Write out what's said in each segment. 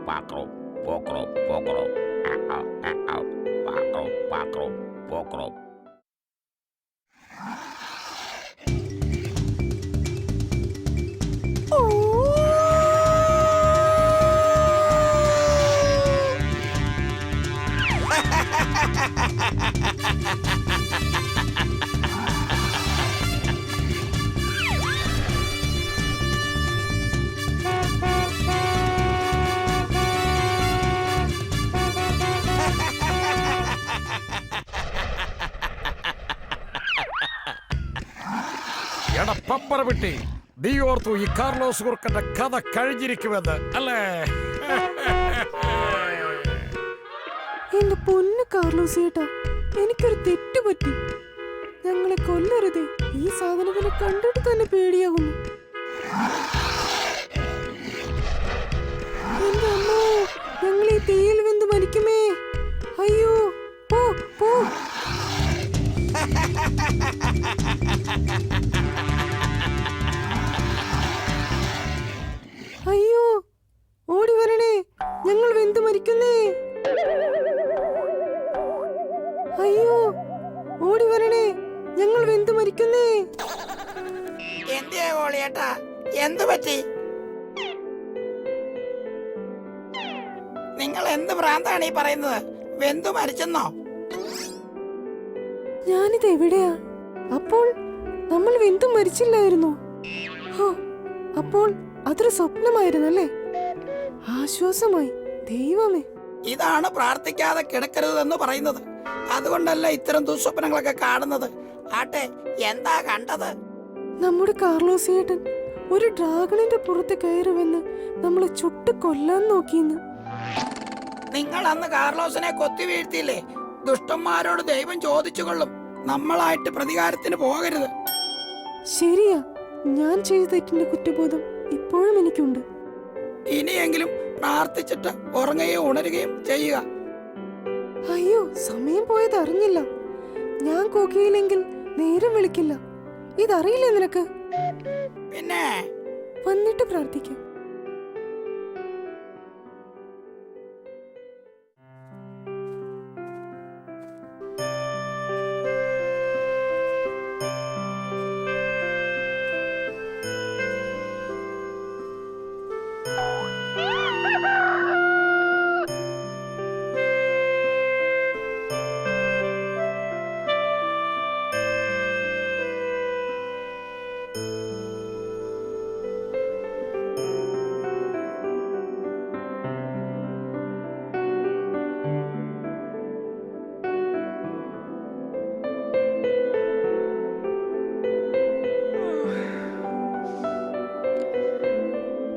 Pakro, pokro, pokro. Ow, ow, pakro, pakro, pokro. എടാ പപ്പറവിട്ടി, നീ ഓർത്തു ഈ കാർലോസ് കുറുക്കന്റെ കഥ കഴിഞ്ഞിരിക്കുമെന്ന് അല്ലേ? എന്റെ പൊന്ന് കാർലോസ് ചേട്ടാ, എനിക്കൊരു തെറ്റ് പറ്റി. ഞങ്ങളെ കൊല്ലരുതേ. ഈ സാധനത്തിനെ കണ്ടിട്ട് തന്നെ പേടിയാകുന്നു. എന്റെ അമ്മോ, ഞങ്ങൾ ഈ തീയിൽ വെന്ത് മരിക്കുമേ. അയ്യോ, പോ പോ. അയ്യോ, ഓടി വരണേ, ഞങ്ങൾ വെന്ത് മരിക്കുന്നേ. അയ്യോ, ഓടി വരണേ, ഞങ്ങൾ വെന്ത് മരിക്കുന്നേ. എന്തേ കോളിയേട്ടാ, എന്ത് പറ്റി? നിങ്ങൾ എന്ത് ഭ്രാന്താണ് ഈ പറയുന്നത്? വെന്തു മരിച്ചെന്നോ? ഞാനിത് എവിടെയാ? അപ്പോൾ നമ്മൾ വെന്തു മരിച്ചില്ലായിരുന്നോ? ഹോ, അപ്പോൾ അതൊരു സ്വപ്നമായിരുന്നല്ലേ? ആശ്വാസമായി. ദൈവമേ, ഇതാണ് പ്രാർത്ഥിക്കാതെ കിടക്കരുതെന്ന് പറയുന്നത്. അതുകൊണ്ടല്ല ഇത്തരം ദുസ്വപ്നങ്ങളൊക്കെ കാണുന്നത്. ആട്ടെ, എന്താ കണ്ടത്? നമ്മുടെ കാർലോസ് ചേട്ടൻ ഒരു ഡ്രാഗണിന്റെ പുറത്ത് കയറുമെന്ന് നമ്മളെ ചുട്ട് കൊല്ലാൻ നോക്കിയെന്ന്. നിങ്ങൾ അന്ന് കാർലോസിനെ കൊത്തി വീഴ്ത്തിയില്ലേ? ദുഷ്ടന്മാരോട് ദൈവം ചോദിച്ചു കൊള്ളും. നമ്മളായിട്ട് പ്രതികാരത്തിന് പോകരുത്. ശരിയാ, ഞാൻ ചെയ്ത തെറ്റിന്റെ കുറ്റബോധം ഇപ്പോഴും എനിക്കുണ്ട്. ഇനിയെങ്കിലും പ്രാർത്ഥിച്ചിട്ട് ഉറങ്ങുകയും ഉണരുകയും ചെയ്യുക. അയ്യോ, സമയം പോയത് അറിഞ്ഞില്ല. ഞാൻ കൂക്കിയില്ലെങ്കിൽ നേരം വിളിക്കില്ല. ഇതറിയില്ലേ നിനക്ക്? പിന്നെ വന്നിട്ട് പ്രാർത്ഥിക്കാം.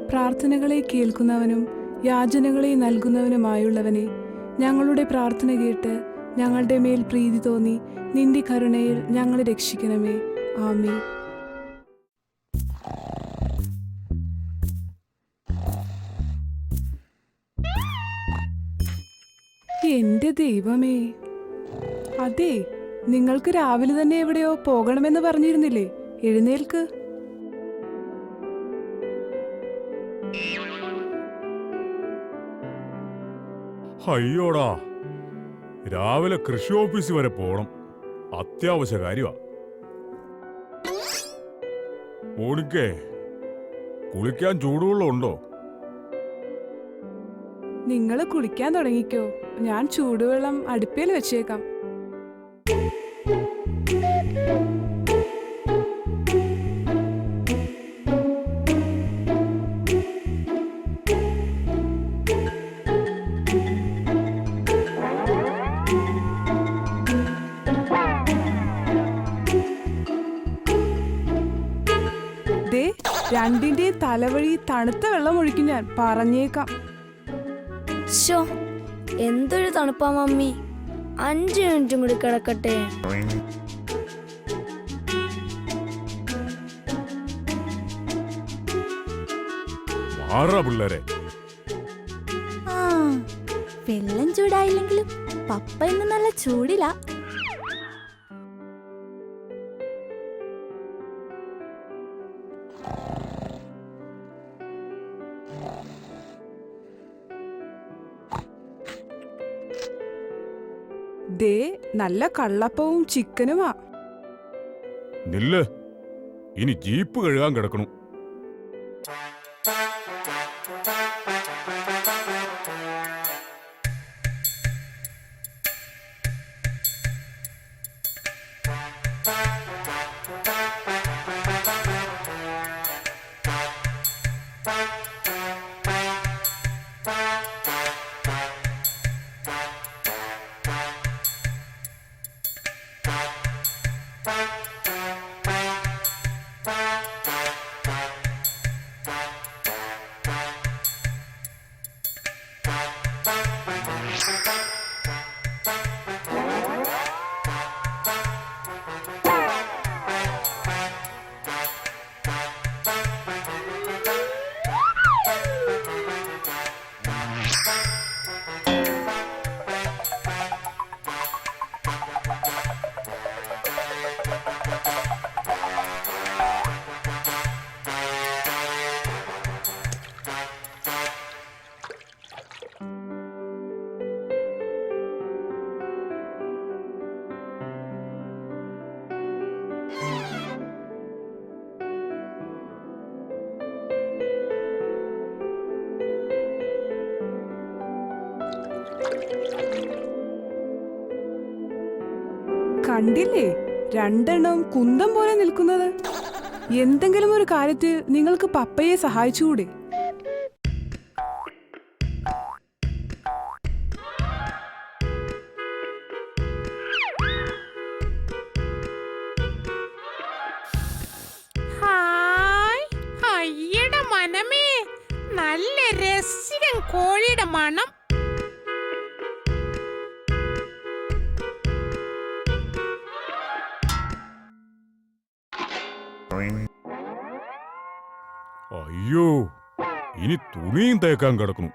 പ്രാർത്ഥനകളെ കേൾക്കുന്നവനും യാചനകളെ നൽകുന്നവനുമായുള്ളവനെ, ഞങ്ങളുടെ പ്രാർത്ഥന കേട്ട് ഞങ്ങളുടെ മേൽ പ്രീതി തോന്നി നിന്റെ കരുണയിൽ ഞങ്ങളെ രക്ഷിക്കണമേ. ആമേൻ. എന്റെ ദൈവമേ, അതെ, നിങ്ങൾക്ക് രാവിലെ തന്നെ എവിടെയോ പോകണമെന്ന് പറഞ്ഞിരുന്നില്ലേ? എഴുന്നേൽക്ക്. അയ്യോടാ, രാവിലെ കൃഷി ഓഫീസിൽ വരെ പോണം. അത്യാവശ്യ കാര്യമാ. മോണിക്കേ, കുളിക്കാൻ ചൂടുവെള്ളം ഉണ്ടോ? നിങ്ങൾ കുളിക്കാൻ തുടങ്ങിക്കോ, ഞാൻ ചൂടുവെള്ളം അടുപ്പേൽ വെച്ചേക്കാം. രണ്ടിന്റെ തലവഴി തണുത്ത വെള്ളം ഒഴിക്കും, ഞാൻ പറഞ്ഞേക്കാം. എന്തൊരു തണുപ്പാ മമ്മി. 5 മിനിറ്റും കൂടി കിടക്കട്ടെ. പിള്ളേരെ, വെള്ളം ചൂടായില്ലെങ്കിലും പപ്പ ഇന്ന് നല്ല ചൂടില്ല. ദേ നല്ല കള്ളപ്പവും ചിക്കനുമാ. നില്ല്, ഇനി ജീപ്പ് കഴുകാൻ കിടക്കണു. കണ്ടില്ലേ, രണ്ടെണ്ണവും കുന്തം പോലെ നിൽക്കുന്നത്. എന്തെങ്കിലും ഒരു കാര്യത്തിൽ നിങ്ങൾക്ക് പപ്പയെ സഹായിച്ചുകൂടെ? ഹായ്, അയ്യടെ മനമേ, നല്ല രസികൻ കോഴിയുടെ മണം. അയ്യോ, ഇനി തുണിയും തേക്കാൻ കിടക്കണു.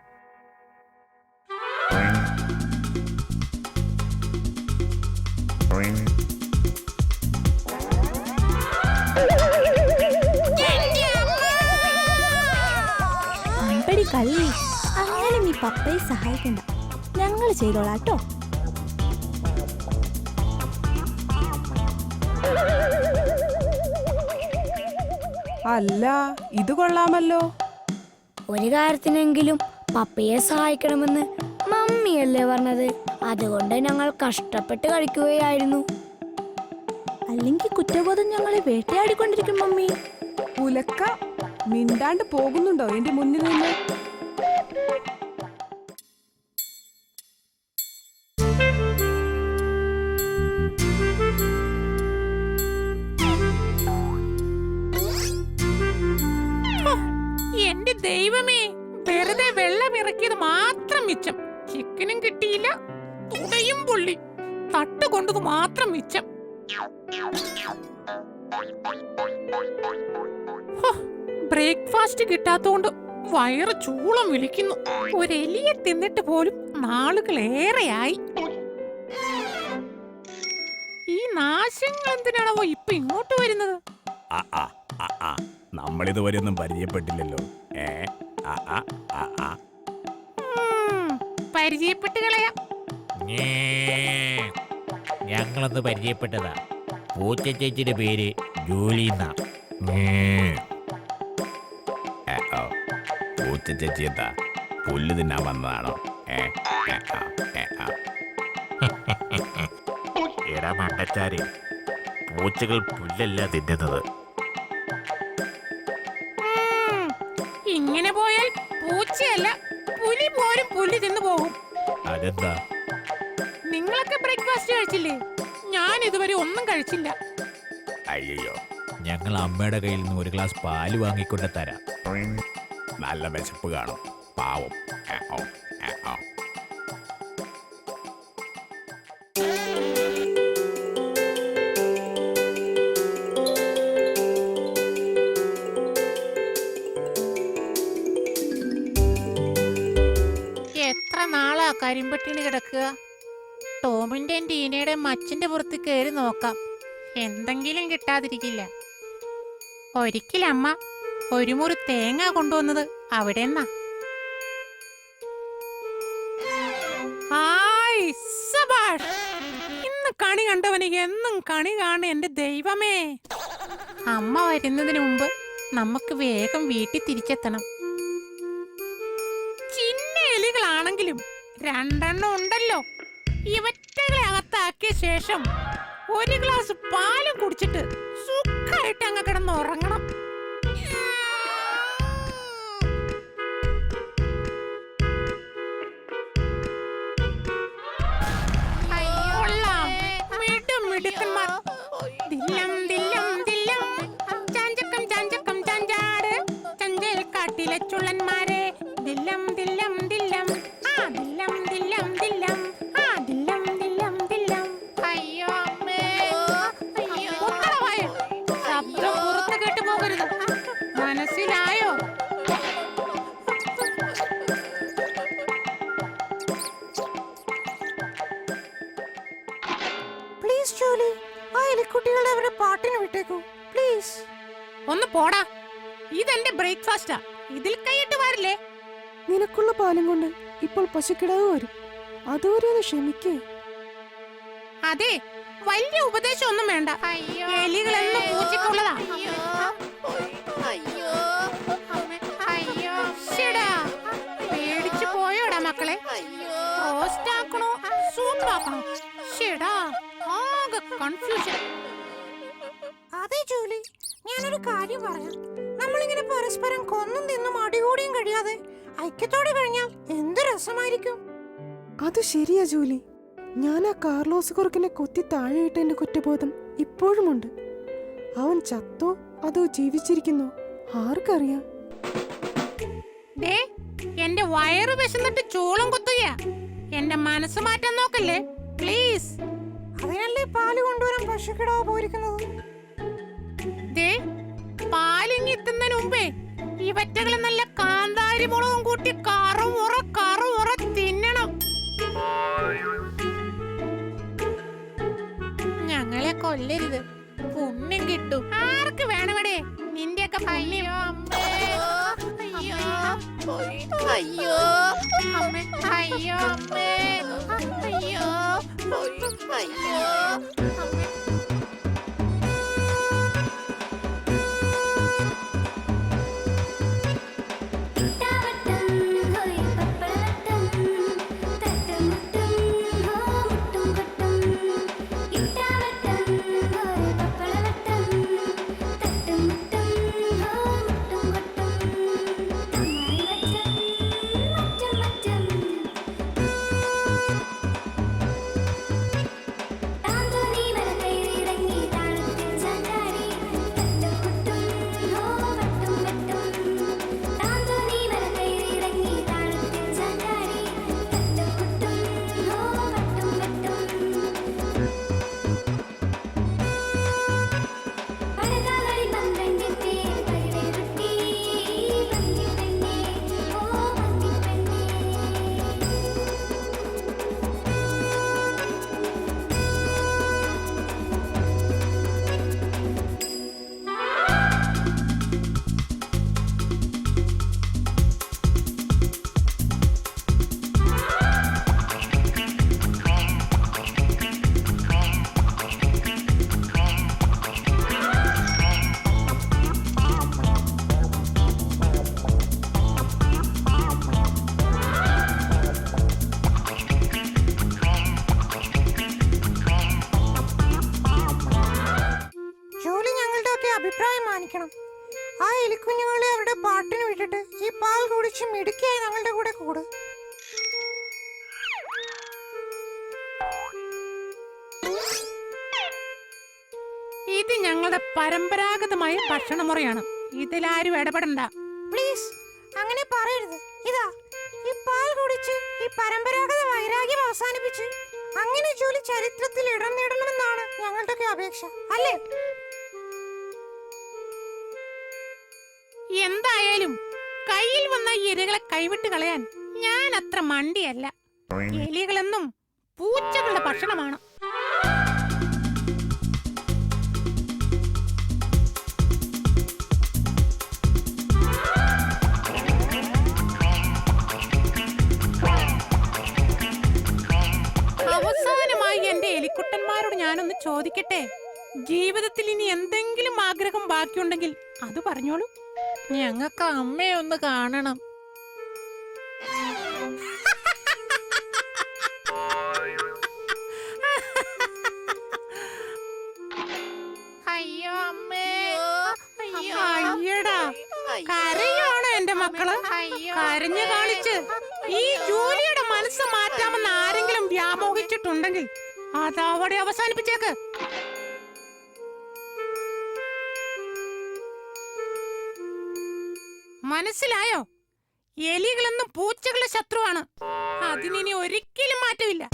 അമ്പടി കള്ളി, അങ്ങനെ നീ പപ്പയെ സഹായിക്കണ്ട, ഞങ്ങൾ ചെയ്തോളാട്ടോ. അല്ല, ഇത് കൊള്ളാമല്ലോ. ഒരു കാര്യത്തിനെങ്കിലും പപ്പയെ സഹായിക്കണമെന്ന് മമ്മിയല്ലേ പറഞ്ഞത്? അതുകൊണ്ട് ഞങ്ങൾ കഷ്ടപ്പെട്ട് കഴിക്കുകയായിരുന്നു. അല്ലെങ്കിൽ കുറ്റബോധം ഞങ്ങളെ വേട്ടയാടിക്കൊണ്ടിരിക്കും മമ്മി. ഉലക്ക, മിണ്ടാണ്ട് പോകുന്നുണ്ടോ എന്റെ മുന്നിൽ നിന്ന്? എന്റെ ദൈവമേ, വെറുതെ വെള്ളം ഇറക്കിയത് മാത്രം മിച്ചം. ചിക്കനും കിട്ടിയില്ല, തുടയും പൊള്ളി, തട്ട് കൊണ്ടത് മാത്രം മിച്ചം. ബ്രേക്ക്ഫാസ്റ്റ് കിട്ടാത്തോണ്ട് വയറ് ചൂളം വിളിക്കുന്നു. ഒരെലിയെ തിന്നിട്ട് പോലും നാളുകളേറെയായി. ഈ നാശങ്ങൾ എന്തിനാണോ ഇപ്പൊ ഇങ്ങോട്ട് വരുന്നത്? നമ്മളിതുവരെ ഒന്നും പരിചയപ്പെട്ടില്ലല്ലോ. പരിചയപ്പെട്ട് കളയാം. ഞങ്ങളൊന്ന് പരിചയപ്പെട്ടതാ. പൂച്ച ചേച്ചിയുടെ പേര് ജോലി എന്നാ. പൂച്ച ചേച്ചി എന്താ പുല്ല് തിന്നാൻ വന്നതാണോ? എടാ മണ്ടച്ചാരി, പൂച്ചകൾ പുല്ലല്ല തിന്നുന്നത്. ഇങ്ങനെ പോയാൽ പൂച്ചയല്ല, പുലി പോലും പുല്ല് തിന്നു പോകും. അതെന്താ? നിങ്ങളൊക്കെ ബ്രേക്ക്ഫാസ്റ്റ് കഴിച്ചില്ലേ? ഞാൻ ഇതുവരെ ഒന്നും കഴിച്ചില്ല. അയ്യോ, ഞങ്ങൾ അമ്മയുടെ കയ്യിൽ നിന്ന് ഒരു ഗ്ലാസ് പാല് വാങ്ങിക്കൊണ്ട് തരാം. നല്ല വിശപ്പ് കാണും, പാവം. എത്ര നാളാ കരിമ്പട്ടിണി കിടക്കുക? ടോമിന്റെ ടീനയുടെ മച്ചിന്റെ പുറത്ത് കയറി നോക്കാം, എന്തെങ്കിലും കിട്ടാതിരിക്കില്ല. ഒരിക്കലമ്മ ഒരു മുറി തേങ്ങ കൊണ്ടുവന്നത് അവിടെ നിന്നാ. ഹായ് സബാഷ്, കണി കണ്ടവന് എന്നും കണി കാണും എന്റെ ദൈവമേ. അമ്മ വരുന്നതിന് മുമ്പ് നമുക്ക് വേഗം വീട്ടിൽ തിരിച്ചെത്തണം. ചിന്ന എലികളാണെങ്കിലും 2 എണ്ണം ഉണ്ടല്ലോ. ഇവറ്റകളെ അകത്താക്കിയ ശേഷം 1 ഗ്ലാസ് പാലും കുടിച്ചിട്ട് സുഖമായിട്ട് അങ്ങ് കിടന്ന് ഉറങ്ങണം. മിടുക്കന്മാർ. ദില്ലം ദില്ലം ദില്ലം ചാഞ്ചക്കം ചാഞ്ചക്കം ചാഞ്ചാട് ചഞ്ചൽ കാട്ടിലെ ചുള്ളന്മാരെ. ദില്ലം ദില്ലം ദില്ലം ആ ദില്ലം ദില്ലം ദില്ലം ആ ദില്ലം ദില്ലം ദില്ലം. അയ്യോ അമ്മേ, അയ്യോ ശബ്ദം പുറത്ത് കേട്ടു പോകരുത്, മനസ്സിലായോ? പ്ലീസ് ജോലി, ആ എലിക്കുട്ടികളെ അവരുടെ പാട്ടിന് വിട്ടേക്കൂ പ്ലീസ്. ഒന്ന് പോടാ, ഇതെന്റെ ബ്രേക്ക്ഫാസ്റ്റാ, ഇതിൽ കൈയിട്ട് വരില്ലേ? നിനക്കുള്ള പാലും കൊണ്ട് ഇപ്പോൾ പശുക്കിടാവ് വരും, അതുവരെ ഒന്ന് ക്ഷമിക്കേ. അതെ, വലിയ ഉപദേശം ഒന്നും വേണ്ട. എലികളെന്ന് പൂച്ചക്കുള്ളതാ. പേടിച്ചു പോയോടാ മക്കളെ. റോസ്റ്റ് ആക്കണോ സൂപ്പാക്കണോ? ഷെടാ, ആകെ കൺഫ്യൂഷൻ. അതെ ജോലി, ഞാനൊരു കാര്യം പറയാം. നമ്മളിങ്ങനെ പരസ്പരം കൊന്നും തിന്നും അടികൂടിയും കഴിയാതെ ഐക്യത്തോടെ കഴിഞ്ഞാൽ എന്ത് രസമായിരിക്കും. അത് ശരിയാ ജോലി. ഞാൻ ആ കാർലോസ് കുറുക്കിനെ കൊത്തി താഴെയിട്ടതിന്റെ കുറ്റബോധം ഇപ്പോഴുമുണ്ട്. അവൻ ചത്തോ അതോ ജീവിച്ചിരിക്കുന്നോ ആർക്കറിയാം. ദേ, എന്റെ വയറ് വിശന്നിട്ട് ചോളം കൊത്തുക. എന്റെ മനസ്സ് മാറ്റാൻ നോക്കല്ലേ പ്ലീസ്. അതിനല്ലേ പാല് കൊണ്ടുവരാൻ പശുക്കിടാവ് പോയിരിക്കുന്നത്. ദേ, പാലിങ്ങി എത്തുന്നതിന് മുമ്പേ ഇവറ്റകളെ നല്ല കാന്താരി മുളകും കൂട്ടി കറുമുറ തിന്നണം. ഞങ്ങളെ കൊല്ലരുത്, പുണ്യം കിട്ടും. ആർക്ക് വേണവിടെ നിന്റെയൊക്കെ പുണ്യം? അയ്യോ അയ്യോ അമ്മേ, അയ്യോ അമ്മേ, അയ്യോ അയ്യോ അമ്മേ. അഭിപ്രായം മാനിക്കണം. ആ എലിക്കുഞ്ഞുങ്ങളെ അവരുടെ പാട്ടിന് വിട്ടിട്ട് ഈ പാൽ കുടിച്ച് മിടുക്കിയായി ഞങ്ങളുടെ കൂടെ കൂടു. ഇത് ഞങ്ങളുടെ പരമ്പരാഗതമായ ഭക്ഷണമുറയാണ്, ഇതിലാരും ഇടപെടണ്ട പ്ലീസ്. അങ്ങനെ പറയരുത്. ഇതാ ഈ പാൽ കുടിച്ച് ഈ പരമ്പരാഗത വൈരാഗ്യം അവസാനിപ്പിച്ച് അങ്ങനെ ജോലി ചരിത്രത്തിൽ ഇടം നേടണമെന്നാണ് ഞങ്ങളുടെ അപേക്ഷ, അല്ലേ? എന്തായാലും കയ്യിൽ വന്ന ഇരകളെ കൈവിട്ട് കളയാൻ ഞാൻ അത്ര മണ്ടിയല്ല. എലികളെന്നും പൂച്ചകളുടെ ഭക്ഷണമാണ്. അവസാനമായി എന്റെ എലിക്കുട്ടന്മാരോട് ചോദിക്കട്ടെ, ജീവിതത്തിൽ ഇനി എന്തെങ്കിലും ആഗ്രഹം ബാക്കിയുണ്ടെങ്കിൽ അത് പറഞ്ഞോളൂ. ഞങ്ങൾക്ക് അമ്മയെ ഒന്ന് കാണണം. അയ്യോ അമ്മേ, അയ്യടാ, കരയാണോ എന്റെ മക്കള്? കരഞ്ഞു കാണിച്ച് ഈ ജോലിയുടെ മനസ്സ് മാറ്റാമെന്ന് ആരെങ്കിലും വ്യാമോഹിച്ചിട്ടുണ്ടെങ്കിൽ അതവിടെ അവസാനിപ്പിച്ചേക്ക്. മനസ്സിലായോ? എലികളെന്നും പൂച്ചകളെ ശത്രുവാണ്. അതിനി ഒരിക്കലും മാറ്റമില്ല.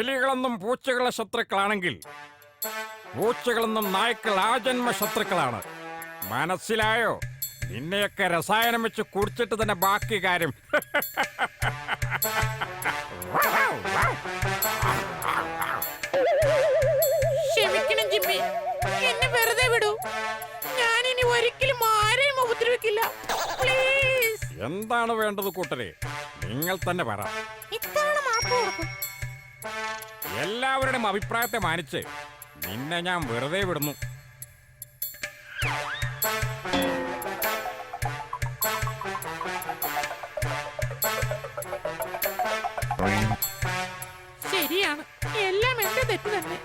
എലികളെന്നും പൂച്ചകളെ ശത്രുക്കളാണെങ്കിൽ പൂച്ചകളെന്നും നായ്ക്കൾ ആജന്മ ശത്രുക്കളാണ്. മനസ്സിലായോ? നിന്നെയൊക്കെ രസായനം വെച്ച് കുടിച്ചിട്ട് തന്നെ ബാക്കി കാര്യം. ക്ഷമിക്കണം ജിമ്മി, എന്നെ വെറുതെ വിടൂ. ഞാൻ ഇനി ഒരിക്കലും ആരെയും ഉപദ്രവിക്കില്ല. പ്ലീസ്. എന്താണ് വേണ്ടത് കൂട്ടരെ? നിങ്ങൾ തന്നെ പറ. ഇത്തവണ മാപ്പ് കൊടുക്കും. എല്ലാവരുടെയും അഭിപ്രായത്തെ മാനിച്ച് നിന്നെ ഞാൻ വെറുതെ വിടുന്നു. ശരിയാണ്, എല്ലാം എന്റെ തെറ്റ് തന്നെ.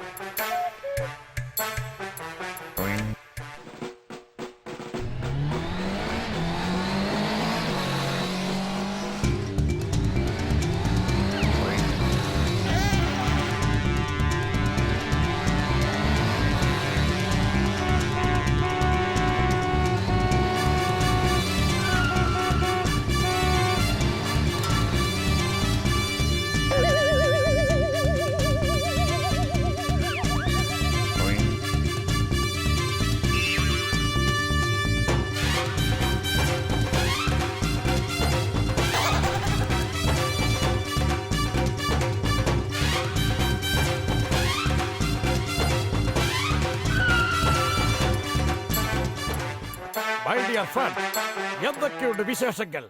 My dear friend, എന്തൊക്കെയുണ്ട് വിശേഷങ്ങൾ?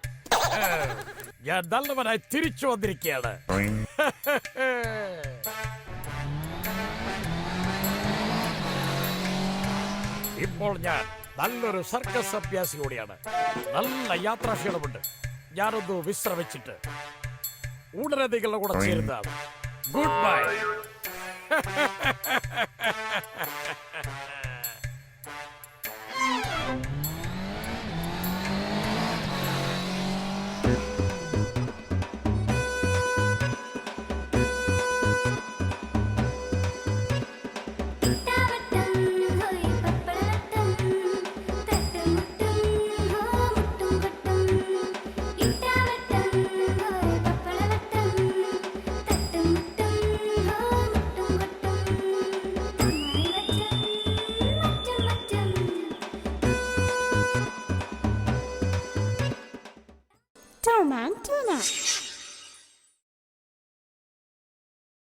ഞാൻ നല്ലവനായി തിരിച്ചു വന്നിരിക്കുകയാണ്. ഇപ്പോൾ ഞാൻ നല്ലൊരു സർക്കസ് അഭ്യാസി കൂടിയാണ്. നല്ല യാത്രാക്ഷീണമുണ്ട്. ഞാനൊന്ന് വിശ്രമിച്ചിട്ട് ഉടനെ നിങ്ങളുടെ കൂടെ ചേരുന്നതാണ്. Good bye. Tom and Tuna.